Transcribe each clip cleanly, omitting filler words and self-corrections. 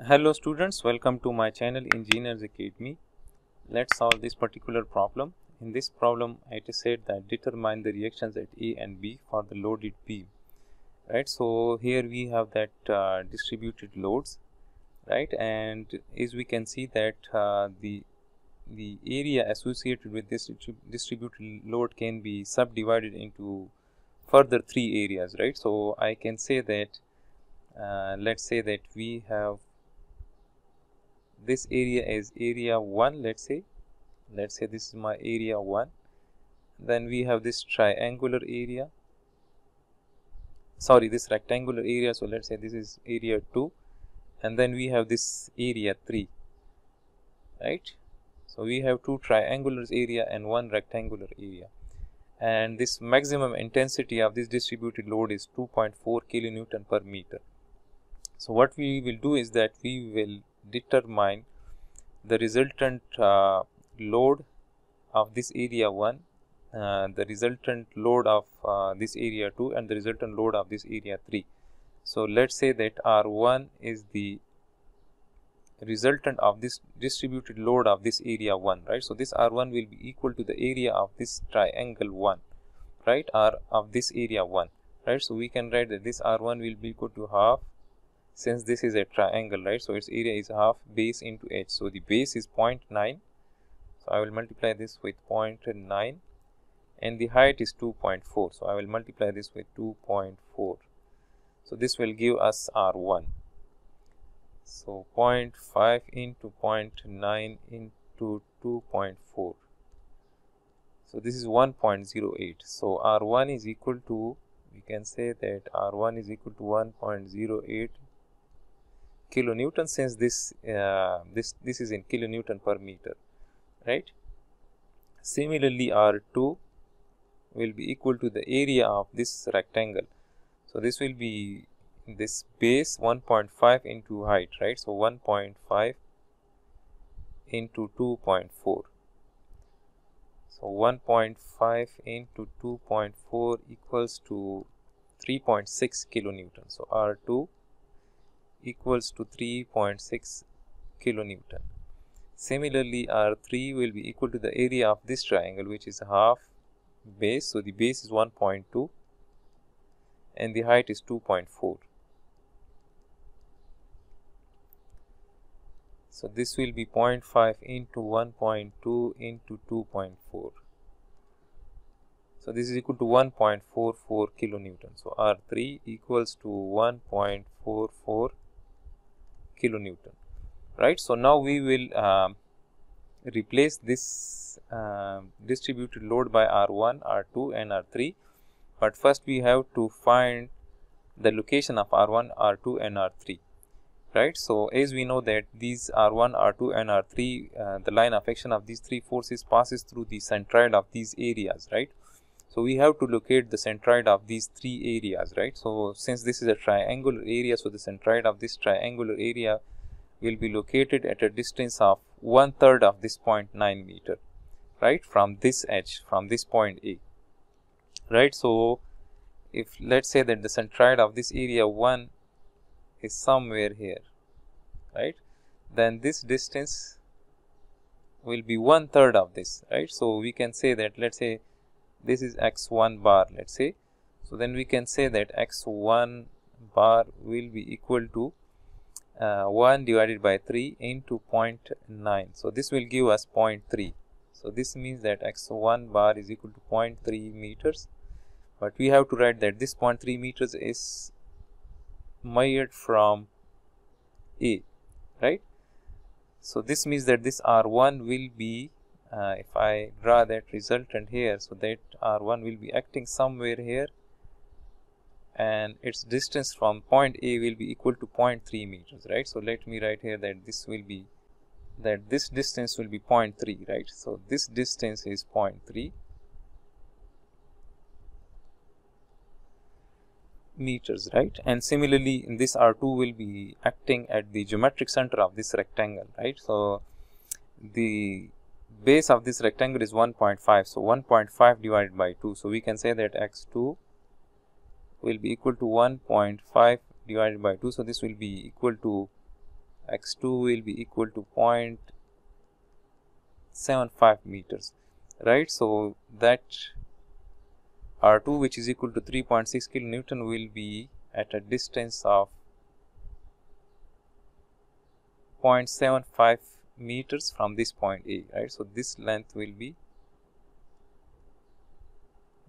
Hello students, welcome to my channel Engineers Academy. Let's solve this particular problem. In this problem it is said that determine the reactions at A and B for the loaded beam. Right, so here we have that distributed loads, right, and as we can see that the area associated with this distributed load can be subdivided into further three areas, right. So I can say that let's say that we have this area is area 1, let's say this is my area 1. Then we have this triangular area, this rectangular area, so let's say this is area 2, and then we have this area 3, right. So we have two triangular area and one rectangular area, and this maximum intensity of this distributed load is 2.4 kilonewton per meter. So what we will do is that we will determine the resultant load of this area 1, the resultant load of this area 2, and the resultant load of this area 3. So let's say that R1 is the resultant of this distributed load of this area 1, right. So this R1 will be equal to the area of this triangle 1, right, or of this area 1, right. So we can write that this R1 will be equal to half, since this is a triangle, right, so its area is half base into h. So the base is 0.9, so I will multiply this with 0.9, and the height is 2.4, so I will multiply this with 2.4. so this will give us R1. So 0.5 into 0.9 into 2.4, so this is 1.08. so R1 is equal to, we can say that R1 is equal to 1.08 kilonewton, since this is in kilonewton per meter, right. Similarly, R2 will be equal to the area of this rectangle, so this will be this base 1.5 into height, right. So 1.5 into 2.4, so 1.5 into 2.4 equals to 3.6 kilonewton. So R2 equals to 3.6 kilonewton. Similarly, R3 will be equal to the area of this triangle, which is half base, so the base is 1.2 and the height is 2.4. so this will be 0.5 into 1.2 into 2.4, so this is equal to 1.44 kilonewton. So R3 equals to 1.44 kilonewton, right. So now we will replace this distributed load by R1, R2 and R3, but first we have to find the location of R1, R2 and R3, right. So as we know that these R1, R2 and R3, the line of action of these three forces passes through the centroid of these areas, right. So we have to locate the centroid of these three areas, right. So since this is a triangular area, so the centroid of this triangular area will be located at a distance of 1/3 of this 0.9 meter, right, from this edge, from this point A, right. So if let's say that the centroid of this area 1 is somewhere here, right, then this distance will be 1/3 of this, right. So we can say that, let's say this is x1 bar, let's say, so then we can say that x1 bar will be equal to 1 divided by 3 into 0.9, so this will give us 0.3. so this means that x1 bar is equal to 0.3 meters, but we have to write that this 0.3 meters is measured from A, right. So this means that this R1 will be, if I draw that resultant here, so that R1 will be acting somewhere here, and its distance from point A will be equal to 0.3 meters, right. So let me write here that this distance will be 0.3, right. So this distance is 0.3 meters, right. And similarly, in this R2 will be acting at the geometric center of this rectangle, right. So the base of this rectangle is 1.5, so 1.5 divided by 2, so we can say that x2 will be equal to 1.5 divided by 2, so this will be equal to x2 will be equal to 0.75 meters, right? So that R2, which is equal to 3.6 kilonewton, will be at a distance of 0.75 meters from this point A, right? So this length will be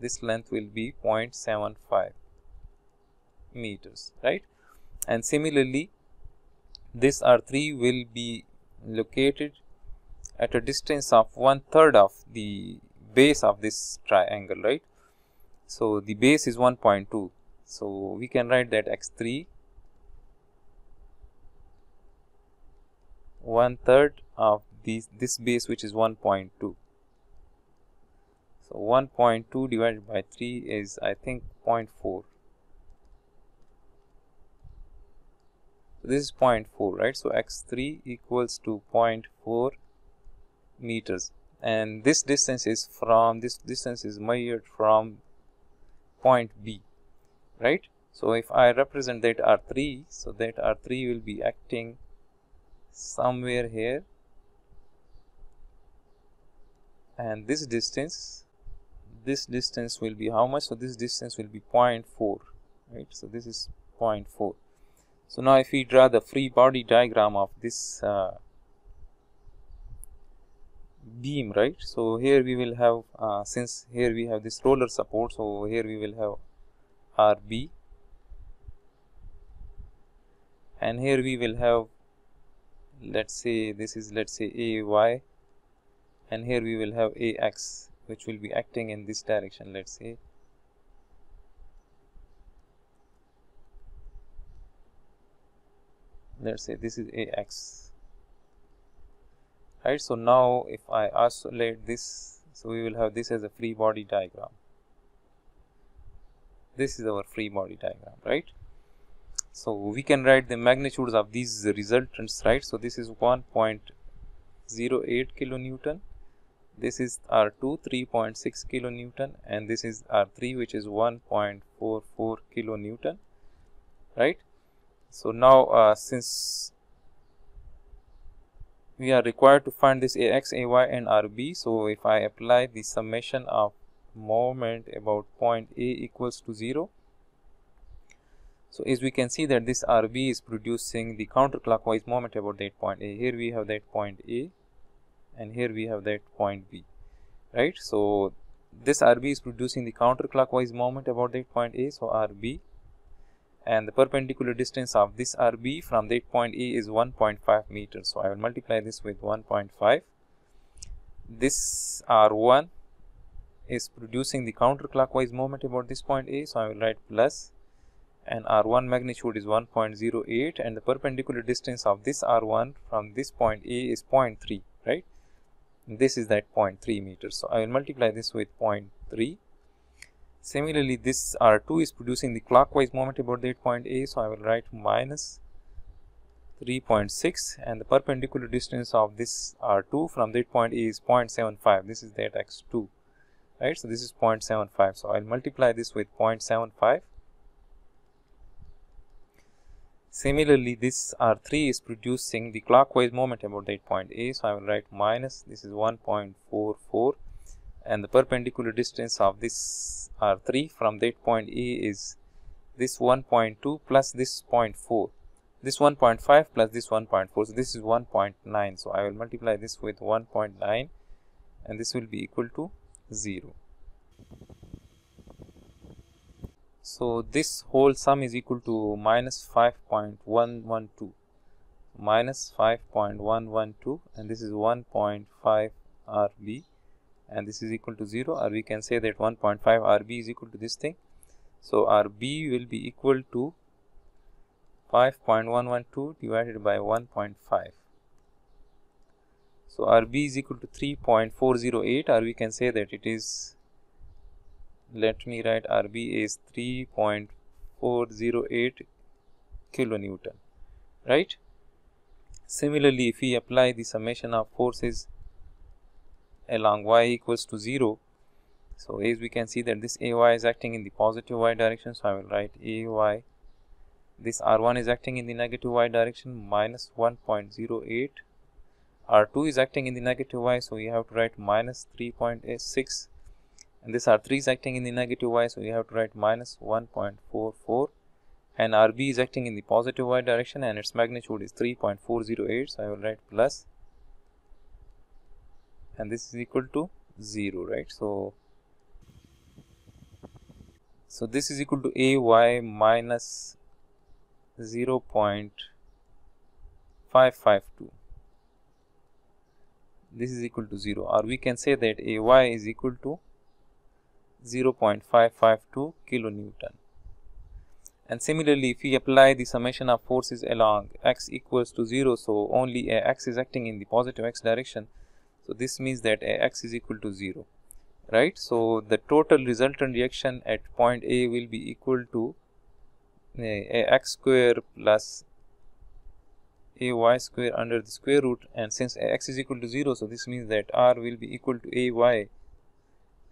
0.75 meters, right? And similarly, this R3 will be located at a distance of 1/3 of the base of this triangle, right? So the base is 1.2. So we can write that x3 1/3 of this base, which is 1.2. So 1.2 divided by 3 is, I think, 0.4. So this is 0.4, right? So x3 equals to 0.4 meters, and this distance is measured from point B, right? So if I represent that R3, so that R3 will be acting somewhere here, and this distance will be how much? So this distance will be 0.4, right? So this is 0.4. So now if we draw the free body diagram of this beam, right? So here we will have, since here we have this roller support, so here we will have RB, and here we will have, let's say this is, let's say, AY, and here we will have AX, which will be acting in this direction. Let's say this is AX, right? So now if I isolate this, so we will have this as a free body diagram. This is our free body diagram, right? So we can write the magnitudes of these resultants, right? So this is 1.08 kilonewton, this is R2 3.6 kilonewton, and this is R3, which is 1.44 kilonewton, right? So now since we are required to find this AX, AY and RB, so if I apply the summation of moment about point A equals to 0, so as we can see that this RB is producing the counterclockwise moment about that point A. Here we have that point A, and here we have that point B, right? So this RB is producing the counterclockwise moment about that point A, so RB, and the perpendicular distance of this RB from that point A is 1.5 meters. So I will multiply this with 1.5. This R1 is producing the counterclockwise moment about this point A, so I will write plus, and R1 magnitude is 1.08, and the perpendicular distance of this R1 from this point A is 0.3, right? This is that 0.3 meters. So I will multiply this with 0.3. Similarly, this R2 is producing the clockwise moment about that point A, so I will write minus 3.6, and the perpendicular distance of this R2 from that point A is 0.75. This is that x2, right? So this is 0.75. So I will multiply this with 0.75. Similarly, this R3 is producing the clockwise moment about that point A, so I will write minus, this is 1.44, and the perpendicular distance of this R3 from that point A is this 1.2 plus this 0.4, this 1.5 plus this 1.4, so this is 1.9. So I will multiply this with 1.9, and this will be equal to 0. So this whole sum is equal to minus 5.112, minus 5.112, and this is 1.5 RB, and this is equal to 0, or we can say that 1.5 RB is equal to this thing. So RB will be equal to 5.112 divided by 1.5. So RB is equal to 3.408, or we can say that it is, let me write RB is 3.408 kilonewton, right? Similarly, if we apply the summation of forces along y equals to 0, so as we can see that this AY is acting in the positive y direction, so I will write AY this R1 is acting in the negative y direction, minus 1.08. R2 is acting in the negative y, so you have to write minus 3.6, and this R3 is acting in the negative y, so you have to write minus 1.44, and RB is acting in the positive y direction and its magnitude is 3.408, so I will write plus, and this is equal to 0, right? So this is equal to AY minus 0.552. This is equal to 0, or we can say that AY is equal to 0.552 kilonewton. And similarly, if we apply the summation of forces along x equals to 0, so only Ax is acting in the positive x direction, so this means that Ax is equal to 0, right? So the total resultant reaction at point A will be equal to Ax square plus Ay square under the square root, and since Ax is equal to 0, so this means that R will be equal to Ay,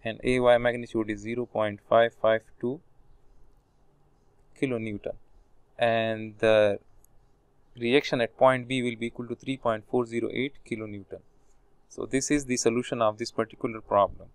and Ay magnitude is 0.552 kilonewton, and the reaction at point B will be equal to 3.408 kilonewton. So this is the solution of this particular problem.